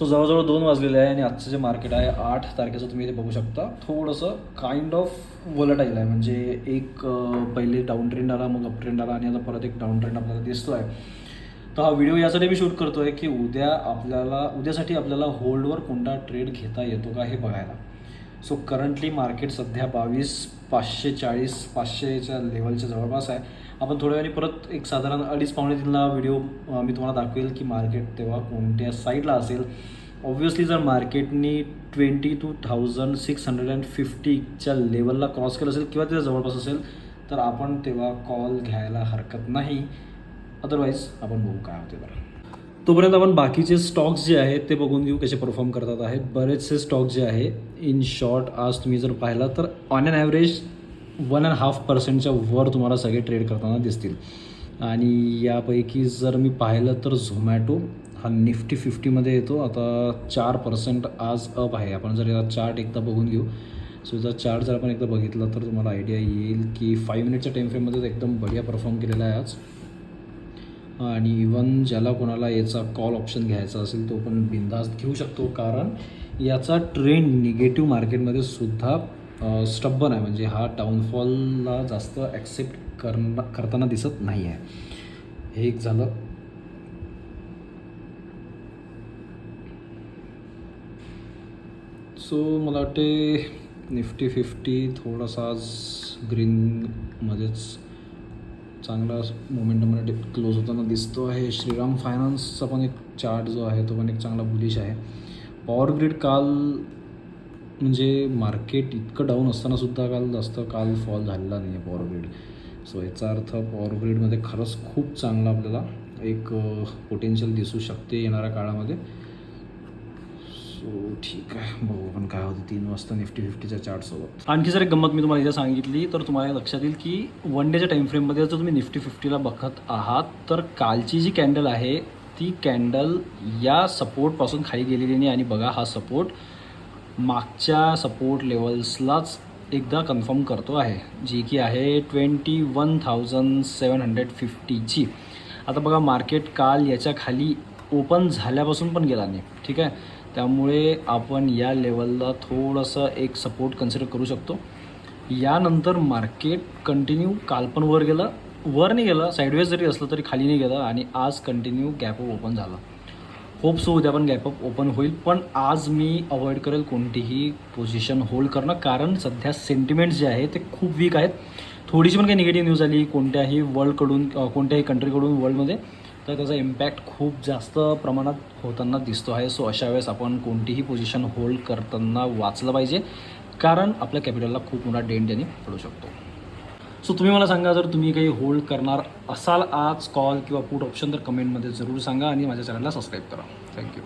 So जवळजवळ 2 वाजलेले आहे आणि आजचं जे मार्केट आहे 8 तारखेचं तुम्ही इथे बघू शकता. थोडंसं काइंड ऑफ वोलेटाईल आहे. म्हणजे एक पहिले डाऊन ट्रेंड आला, मग अप ट्रेंड आला आणि आता परत एक डाऊन ट्रेंड आपल्याला दिसतो आहे. तर हा व्हिडिओ यासाठी मी शूट करतो आहे की उद्यासाठी आपल्याला होल्डवर कोणता ट्रेड घेता येतो का हे बघायला. सो करंटली मार्केट सध्या 22,540 500च्या लेवलच्या जवळपास आहे. आपण थोड्या वेळाने परत एक साधारण 2:30-2:45ला व्हिडिओ मी तुम्हाला दाखवेल की मार्केट तेव्हा कोणत्या साईडला असेल. ऑब्व्हियसली जर मार्केटनी 22,650च्या लेवलला क्रॉस केलं असेल किंवा त्याच्या जवळपास असेल तर आपण तेव्हा कॉल घ्यायला हरकत नाही. अदरवाईज आपण बघू काय होते बरं. तोपर्यंत आपण बाकीचे स्टॉक्स जे आहेत ते बघून घेऊ कसे परफॉर्म करतात आहेत. बरेचसे स्टॉक जे आहे इन शॉर्ट आज तुम्ही जर पाहिलं तर ऑन ॲन ॲव्हरेज 1.5%च्या वर तुम्हाला सगळे ट्रेड करताना दिसतील. आणि यापैकी जर मी पाहिलं तर झोमॅटो हा निफ्टी 50मध्ये येतो. आता 4% आज अप आहे. आपण जर याचा चार्ट एकदा बघून घेऊ. सो याचा चार्ट जर आपण एकदा बघितला तर तुम्हाला आयडिया येईल की 5 मिनिटच्या टाईम फ्रेममध्ये एकदम बढिया परफॉर्म केलेला आहे आज. आणि इवन ज्याला कोणाला याचा कॉल ऑप्शन घ्यायचा असेल तो पण बिंदास्त घेऊ शकतो. कारण याचा ट्रेंड निगेटिव्ह मार्केटमध्ये सुद्धा स्टब्बन आहे. म्हणजे हा डाऊनफॉलला जास्त ॲक्सेप्ट करताना दिसत नाही आहे. हे एक झालं. सो मला वाटते निफ्टी 50 थोडासा आज ग्रीनमध्येच चांगला मोमेंटममध्ये क्लोज होताना दिसतो आहे. श्रीराम फायनान्सचा पण एक चार्ट जो आहे तो पण एक चांगला बुलिश आहे. पॉवर ग्रिड काल म्हणजे मार्केट इतकं डाऊन असतानासुद्धा काल फॉल झालेला नाही आहे पॉवर ग्रिड. सो याचा अर्थ पॉवर ग्रिडमध्ये खरंच खूप चांगला आपल्याला एक पोटेन्शियल दिसू शकते येणाऱ्या काळामध्ये. सो ठीक आहे, बघू पण काय होतं 3 वाजता निफ्टी 50च्या चार्टसोबत. आणखी जर एक गंमत मी तुम्हाला इथे सांगितली तर तुम्हाला लक्षात येईल की 1 डेच्या टाईम फ्रेममध्ये जर तुम्ही निफ्टी 50ला बघत आहात तर कालची जी कॅन्डल आहे ती कॅन्डल या सपोर्टपासून खाली गेलेली नाही. आणि बघा हा सपोर्ट मागच्या सपोर्ट लेवल्सलाच एकदा कन्फर्म करतो आहे, जी की आहे 21,750ची. आता बघा मार्केट काल याच्या खाली ओपन झाल्यापासून पण गेला नाही. ठीक आहे, त्यामुळे आपण या लेवलला थोडंसं एक सपोर्ट कन्सिडर करू शकतो. यानंतर मार्केट कंटिन्यू काल पण वर नाही गेलं, साईडवेज जरी असलं तरी खाली नाही गेलं आणि आज कंटिन्यू गॅपअप ओपन झाला. होप सो उद्या पण गॅपअप ओपन होईल. पण आज मी अवॉइड करेल कोणतीही पोझिशन होल्ड करणं. कारण सध्या सेंटिमेंट्स जे आहे ते खूप वीक आहेत. थोडीशी पण काही निगेटिव्ह न्यूज आली कोणत्याही कोणत्याही कंट्रीकडून वर्ल्डमध्ये तर त्याचा इम्पॅक्ट खूप जास्त प्रमाणात होताना दिसतो आहे. सो अशा वेळेस आपण कोणतीही पोझिशन होल्ड करताना वाचलं पाहिजे. कारण आपल्या कॅपिटलला खूप मोठा डेंट त्यांनी पडू शकतो. सो तुम्ही मला सांगा जर तुम्ही काही होल्ड करणार असाल आज कॉल किंवा पुट ऑप्शन तर कमेंटमध्ये जरूर सांगा आणि माझ्या चॅनलला सबस्क्राईब करा. थँक्यू.